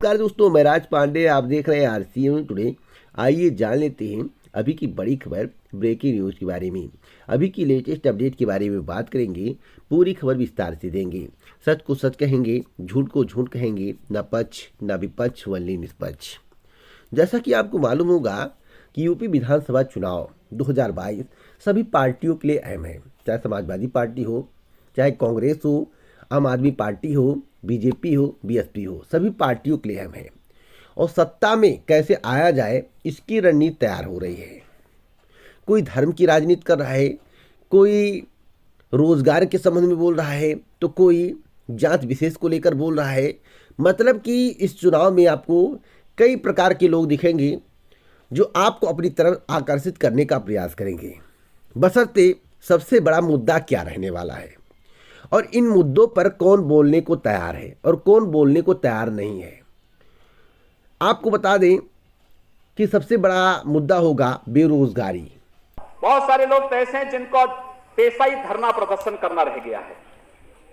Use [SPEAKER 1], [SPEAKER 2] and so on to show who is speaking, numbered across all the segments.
[SPEAKER 1] नमस्कार दोस्तों, मैं राज पांडे। आप देख रहे हैं आरसीएम टुडे। आइए जान लेते हैं अभी की बड़ी खबर, ब्रेकिंग न्यूज़ के बारे में। अभी की लेटेस्ट अपडेट के बारे में बात करेंगे, पूरी खबर विस्तार से देंगे। सच को सच कहेंगे, झूठ को झूठ कहेंगे, न पक्ष न विपक्ष, वनली निष्पक्ष। जैसा कि आपको मालूम होगा कि यूपी विधानसभा चुनाव 2022 सभी पार्टियों के लिए अहम है। चाहे समाजवादी पार्टी हो, चाहे कांग्रेस हो, आम आदमी पार्टी हो, बीजेपी हो, बीएसपी हो, सभी पार्टियों के लिए अहम है। और सत्ता में कैसे आया जाए, इसकी रणनीति तैयार हो रही है। कोई धर्म की राजनीति कर रहा है, कोई रोजगार के संबंध में बोल रहा है, तो कोई जात विशेष को लेकर बोल रहा है। मतलब कि इस चुनाव में आपको कई प्रकार के लोग दिखेंगे जो आपको अपनी तरफ आकर्षित करने का प्रयास करेंगे। बशर्ते सबसे बड़ा मुद्दा क्या रहने वाला है और इन मुद्दों पर कौन बोलने को तैयार है और कौन बोलने को तैयार नहीं है। आपको बता दें कि सबसे बड़ा मुद्दा होगा बेरोजगारी।
[SPEAKER 2] बहुत सारे लोग तो ऐसे हैं जिनको पेशा ही धरना प्रदर्शन करना रह गया है।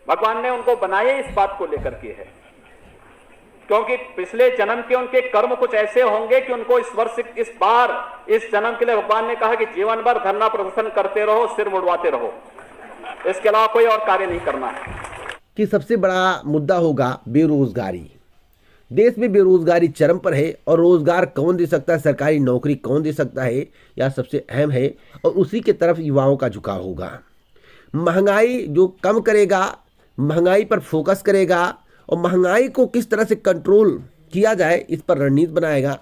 [SPEAKER 2] भगवान ने उनको बनाए इस बात को लेकर के है, क्योंकि पिछले जन्म के उनके कर्म कुछ ऐसे होंगे कि उनको इस वर्ष, इस बार, इस जन्म के लिए भगवान ने कहा कि जीवन भर धरना प्रदर्शन करते रहो, सिर मुड़वाते रहो, इसके अलावा कोई और कार्य नहीं करना है।
[SPEAKER 1] कि सबसे बड़ा मुद्दा होगा बेरोजगारी। देश में बेरोजगारी चरम पर है और रोजगार कौन दे सकता है, सरकारी नौकरी कौन दे सकता है, यह सबसे अहम है। और उसी के तरफ युवाओं का झुकाव होगा। महंगाई जो कम करेगा, महंगाई पर फोकस करेगा और महंगाई को किस तरह से कंट्रोल किया जाए, इस पर रणनीति बनाएगा।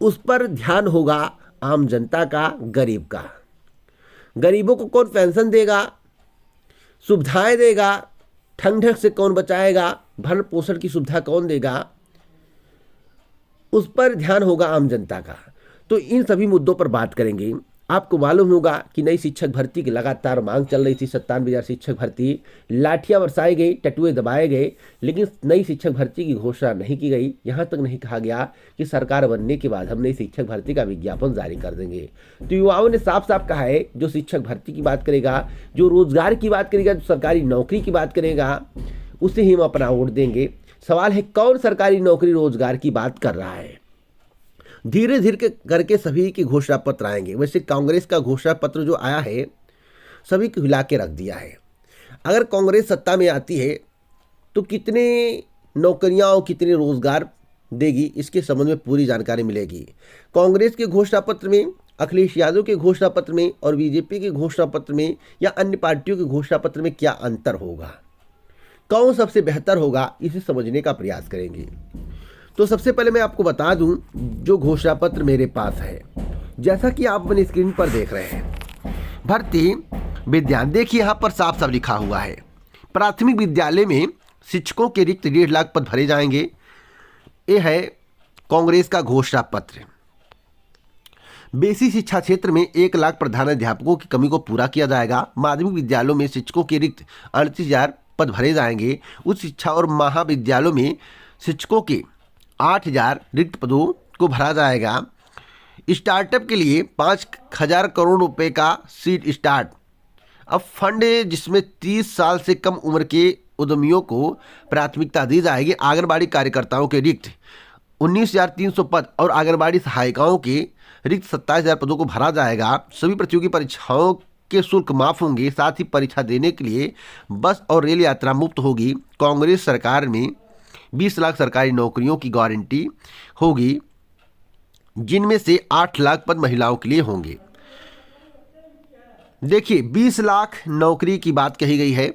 [SPEAKER 1] उस पर ध्यान होगा आम जनता का, गरीब का। गरीबों को कौन पेंशन देगा, सुविधाएं देगा, ठंड से कौन बचाएगा, भरण पोषण की सुविधा कौन देगा, उस पर ध्यान होगा आम जनता का। तो इन सभी मुद्दों पर बात करेंगे। आपको मालूम होगा कि नई शिक्षक भर्ती की लगातार मांग चल रही थी। 97,000 शिक्षक भर्ती, लाठियां बरसाई गई, टटुए दबाए गए, लेकिन नई शिक्षक भर्ती की घोषणा नहीं की गई। यहां तक नहीं कहा गया कि सरकार बनने के बाद हम नई शिक्षक भर्ती का विज्ञापन जारी कर देंगे। तो युवाओं ने साफ साफ कहा है, जो शिक्षक भर्ती की बात करेगा, जो रोजगार की बात करेगा, जो सरकारी नौकरी की बात करेगा, उसे ही हम अपना वोट देंगे। सवाल है कौन सरकारी नौकरी रोजगार की बात कर रहा है। धीरे धीरे करके सभी के घोषणा पत्र आएंगे। वैसे कांग्रेस का घोषणा पत्र जो आया है, सभी को हिला के रख दिया है। अगर कांग्रेस सत्ता में आती है तो कितने नौकरियां और कितने रोजगार देगी, इसके संबंध में पूरी जानकारी मिलेगी। कांग्रेस के घोषणा पत्र में, अखिलेश यादव के घोषणा पत्र में और बीजेपी के घोषणा पत्र में या अन्य पार्टियों के घोषणा पत्र में क्या अंतर होगा, कौन सबसे बेहतर होगा, इसे समझने का प्रयास करेंगे। तो सबसे पहले मैं आपको बता दूं जो घोषणा पत्र मेरे पास है, जैसा कि आप अपनी स्क्रीन पर देख रहे हैं। भर्ती विज्ञान, देखिए यहाँ पर साफ साफ लिखा हुआ है, प्राथमिक विद्यालय में शिक्षकों के रिक्त 1.5 लाख पद भरे जाएंगे। ये है कांग्रेस का घोषणा पत्र। बेसिक शिक्षा क्षेत्र में 1 लाख प्रधानाध्यापकों की कमी को पूरा किया जाएगा। माध्यमिक विद्यालयों में शिक्षकों के रिक्त 38,000 पद भरे जाएंगे। उच्च शिक्षा और महाविद्यालयों में शिक्षकों के 8,000 रिक्त पदों को भरा जाएगा। स्टार्टअप के लिए 5,000 करोड़ रुपए का सीड स्टार्ट अब फंड, जिसमें 30 साल से कम उम्र के उद्यमियों को प्राथमिकता दी जाएगी। आंगनबाड़ी कार्यकर्ताओं के रिक्त 19,300 पद और आंगनबाड़ी सहायिकाओं के रिक्त 27,000 पदों को भरा जाएगा। सभी प्रतियोगी परीक्षाओं के शुल्क माफ होंगे। साथ ही परीक्षा देने के लिए बस और रेल यात्रा मुफ्त होगी। कांग्रेस सरकार में 20 लाख सरकारी नौकरियों की गारंटी होगी, जिनमें से 8 लाख पद महिलाओं के लिए होंगे। देखिए 20 लाख नौकरी की बात कही गई है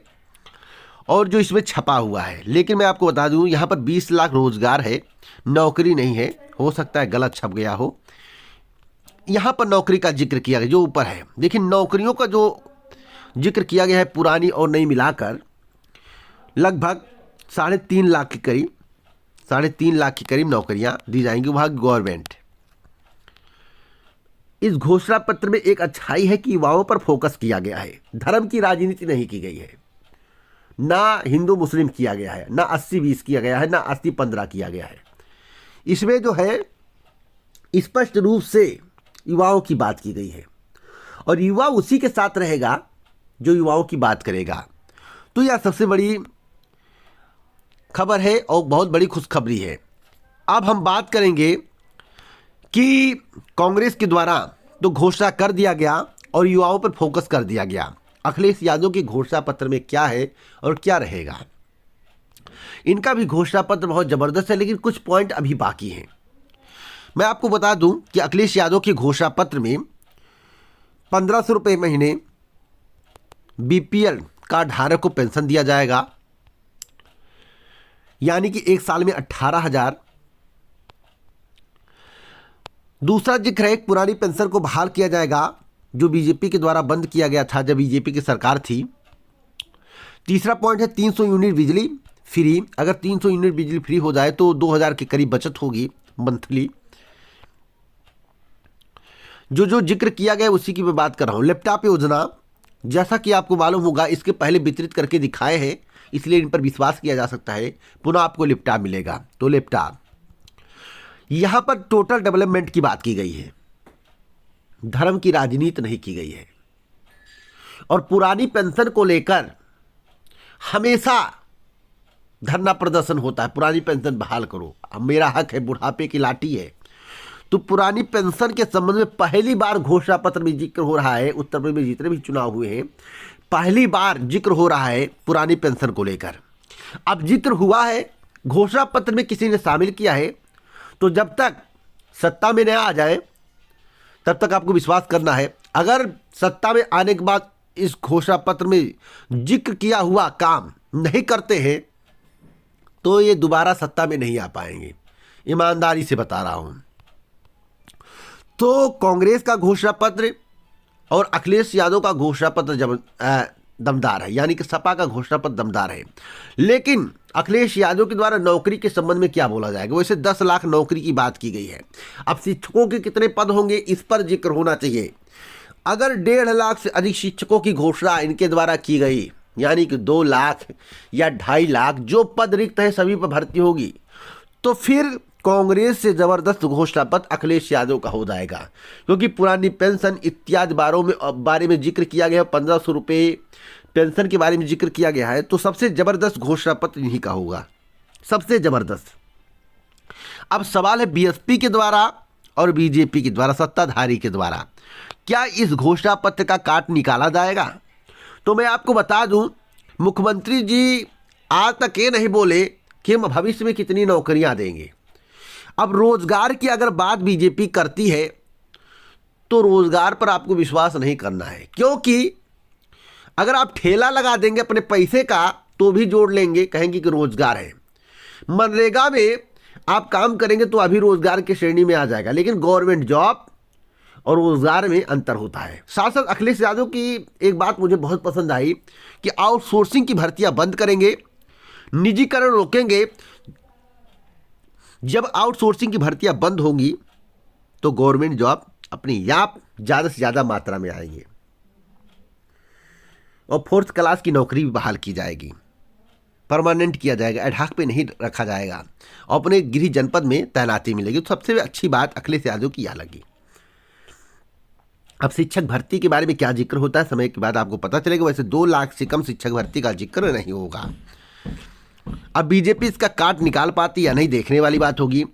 [SPEAKER 1] और जो इसमें छपा हुआ है, लेकिन मैं आपको बता दूं यहाँ पर 20 लाख रोजगार है, नौकरी नहीं है। हो सकता है गलत छप गया हो। यहाँ पर नौकरी का जिक्र किया गया जो ऊपर है। देखिए नौकरियों का जो जिक्र किया गया है, पुरानी और नई मिलाकर लगभग 3.5 लाख के करीब, 3.5 लाख के करीब नौकरियां दी जाएंगी वहाँ गवर्नमेंट। इस घोषणा पत्र में एक अच्छाई है कि युवाओं पर फोकस किया गया है। धर्म की राजनीति नहीं की गई है, ना हिंदू मुस्लिम किया गया है, ना 80-20 किया गया है, ना 80-15 किया गया है। इसमें जो है स्पष्ट रूप से युवाओं की बात की गई है और युवा उसी के साथ रहेगा जो युवाओं की बात करेगा। तो यह सबसे बड़ी खबर है और बहुत बड़ी खुशखबरी है। अब हम बात करेंगे कि कांग्रेस के द्वारा तो घोषणा कर दिया गया और युवाओं पर फोकस कर दिया गया। अखिलेश यादव की घोषणा पत्र में क्या है और क्या रहेगा। इनका भी घोषणा पत्र बहुत ज़बरदस्त है, लेकिन कुछ पॉइंट अभी बाकी हैं। मैं आपको बता दूं कि अखिलेश यादव के घोषणा पत्र में 1500 रुपये महीने बीपीएल कार्ड धारक को पेंशन दिया जाएगा, यानी कि एक साल में 18,000। दूसरा जिक्र है, एक पुरानी पेंशन को बहाल किया जाएगा जो बीजेपी के द्वारा बंद किया गया था जब बीजेपी की सरकार थी। तीसरा पॉइंट है 300 यूनिट बिजली फ्री। अगर 300 यूनिट बिजली फ्री हो जाए तो 2000 के करीब बचत होगी मंथली। जो जिक्र किया गया उसी की मैं बात कर रहा हूँ। लैपटॉप योजना, जैसा कि आपको मालूम होगा, इसके पहले वितरित करके दिखाए हैं, इसलिए इन पर विश्वास किया जा सकता है। पुनः आपको लैपटॉप मिलेगा। तो लैपटॉप, यहाँ पर टोटल डेवलपमेंट की बात की गई है, धर्म की राजनीति नहीं की गई है। और पुरानी पेंशन को लेकर हमेशा धरना प्रदर्शन होता है, पुरानी पेंशन बहाल करो, अब मेरा हक है, बुढ़ापे की लाठी है। तो पुरानी पेंशन के संबंध में पहली बार घोषणा पत्र में जिक्र हो रहा है। उत्तर प्रदेश में जितने भी चुनाव हुए हैं, पहली बार जिक्र हो रहा है पुरानी पेंशन को लेकर। अब जिक्र हुआ है, घोषणा पत्र में किसी ने शामिल किया है, तो जब तक सत्ता में न आ जाए तब तक आपको विश्वास करना है। अगर सत्ता में आने के बाद इस घोषणा पत्र में जिक्र किया हुआ काम नहीं करते हैं तो ये दोबारा सत्ता में नहीं आ पाएंगे, ईमानदारी से बता रहा हूं। तो कांग्रेस का घोषणा पत्र और अखिलेश यादव का घोषणा पत्र दमदार है, यानी कि सपा का घोषणा पत्र दमदार है। लेकिन अखिलेश यादव के द्वारा नौकरी के संबंध में क्या बोला जाएगा? वैसे 10 लाख नौकरी की बात की गई है। अब शिक्षकों के कितने पद होंगे इस पर जिक्र होना चाहिए। अगर 1.5 लाख से अधिक शिक्षकों की घोषणा इनके द्वारा की गई, यानी कि 2 लाख या 2.5 लाख जो पद रिक्त है सभी पर भर्ती होगी, तो फिर कांग्रेस से जबरदस्त घोषणा पत्र अखिलेश यादव का हो जाएगा। क्योंकि पुरानी पेंशन इत्यादि बारे में जिक्र किया गया, 1500 रुपये पेंशन के बारे में जिक्र किया गया है, तो सबसे जबरदस्त घोषणा पत्र इन्हीं का होगा, सबसे जबरदस्त। अब सवाल है बीएसपी के द्वारा और बीजेपी के द्वारा, सत्ताधारी के द्वारा क्या इस घोषणा पत्र का काट निकाला जाएगा? तो मैं आपको बता दूं, मुख्यमंत्री जी आज तक ये नहीं बोले कि हम भविष्य में कितनी नौकरियां देंगे। अब रोजगार की अगर बात बीजेपी करती है तो रोजगार पर आपको विश्वास नहीं करना है, क्योंकि अगर आप ठेला लगा देंगे अपने पैसे का तो भी जोड़ लेंगे, कहेंगे कि रोजगार है। मनरेगा में आप काम करेंगे तो अभी रोजगार की श्रेणी में आ जाएगा, लेकिन गवर्नमेंट जॉब और रोजगार में अंतर होता है। साथ साथ अखिलेश यादव की एक बात मुझे बहुत पसंद आई कि आउटसोर्सिंग की भर्तियां बंद करेंगे, निजीकरण रोकेंगे। जब आउटसोर्सिंग की भर्तियां बंद होंगी तो गवर्नमेंट जॉब अपनी आप ज़्यादा से ज़्यादा मात्रा में आएंगे और 4th क्लास की नौकरी भी बहाल की जाएगी, परमानेंट किया जाएगा, एडहॉक पे नहीं रखा जाएगा और अपने गृह जनपद में तैनाती मिलेगी। तो सबसे अच्छी बात अखिलेश यादव की यह लगी। अब शिक्षक भर्ती के बारे में क्या जिक्र होता है समय के बाद आपको पता चलेगा। वैसे 2 लाख से कम शिक्षक भर्ती का जिक्र नहीं होगा। अब बीजेपी इसका काट निकाल पाती या नहीं देखने वाली बात होगी।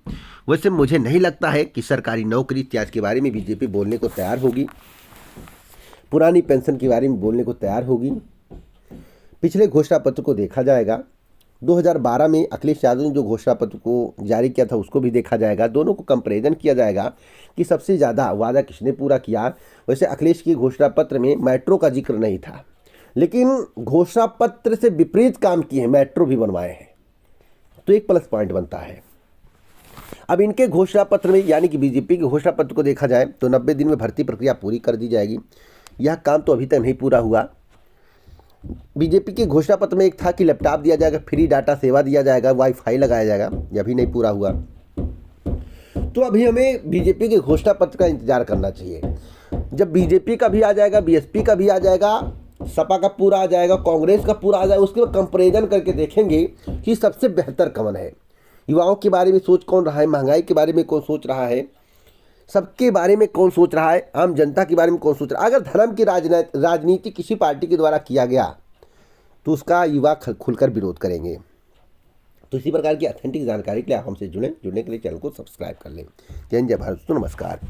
[SPEAKER 1] वैसे मुझे नहीं लगता है कि सरकारी नौकरी इत्यादि के बारे में बीजेपी बोलने को तैयार होगी, पुरानी पेंशन के बारे में बोलने को तैयार होगी। पिछले घोषणा पत्र को देखा जाएगा, 2012 में अखिलेश यादव ने जो घोषणा पत्र को जारी किया था उसको भी देखा जाएगा, दोनों को कंपैरिजन किया जाएगा कि सबसे ज़्यादा वादा किसने पूरा किया। वैसे अखिलेश की घोषणा पत्र में मेट्रो का जिक्र नहीं था, लेकिन घोषणा पत्र से विपरीत काम किए हैं, मेट्रो भी बनवाए हैं, तो एक प्लस पॉइंट बनता है। अब इनके घोषणा पत्र में यानी कि बीजेपी के घोषणा पत्र को देखा जाए तो 90 दिन में भर्ती प्रक्रिया पूरी कर दी जाएगी। यह काम तो अभी तक नहीं पूरा हुआ। बीजेपी के घोषणा पत्र में एक था कि लैपटॉप दिया जाएगा, फ्री डाटा सेवा दिया जाएगा, वाईफाई लगाया जाएगा, यह भी नहीं पूरा हुआ। तो अभी हमें बीजेपी के घोषणा पत्र का इंतजार करना चाहिए। जब बीजेपी का भी आ जाएगा, बीएसपी का भी आ जाएगा, सपा का पूरा आ जाएगा, कांग्रेस का पूरा आ जाएगा, उसके बाद कंपैरिजन करके देखेंगे कि सबसे बेहतर कौन है। युवाओं के बारे में सोच कौन रहा है, महंगाई के बारे में कौन सोच रहा है, सबके बारे में कौन सोच रहा है, आम जनता के बारे में कौन सोच रहा है। अगर धर्म की राजनीति किसी पार्टी के द्वारा किया गया तो उसका युवा खुलकर विरोध करेंगे। तो इसी प्रकार की ऑथेंटिक जानकारी के लिए आप हमसे जुड़ने के लिए चैनल को सब्सक्राइब कर लें। जय हिंद, जय भारत, नमस्कार।